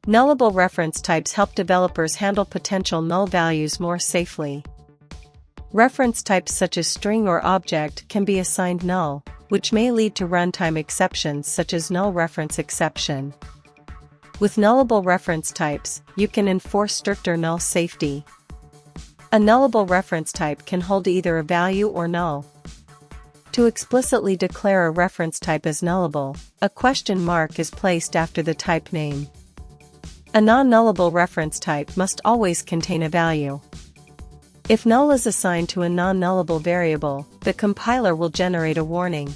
Nullable reference types help developers handle potential null values more safely. Reference types such as string or object can be assigned null, which may lead to runtime exceptions such as null reference exception. With nullable reference types, you can enforce stricter null safety. A nullable reference type can hold either a value or null. To explicitly declare a reference type as nullable, a question mark is placed after the type name. A non-nullable reference type must always contain a value. If null is assigned to a non-nullable variable, the compiler will generate a warning.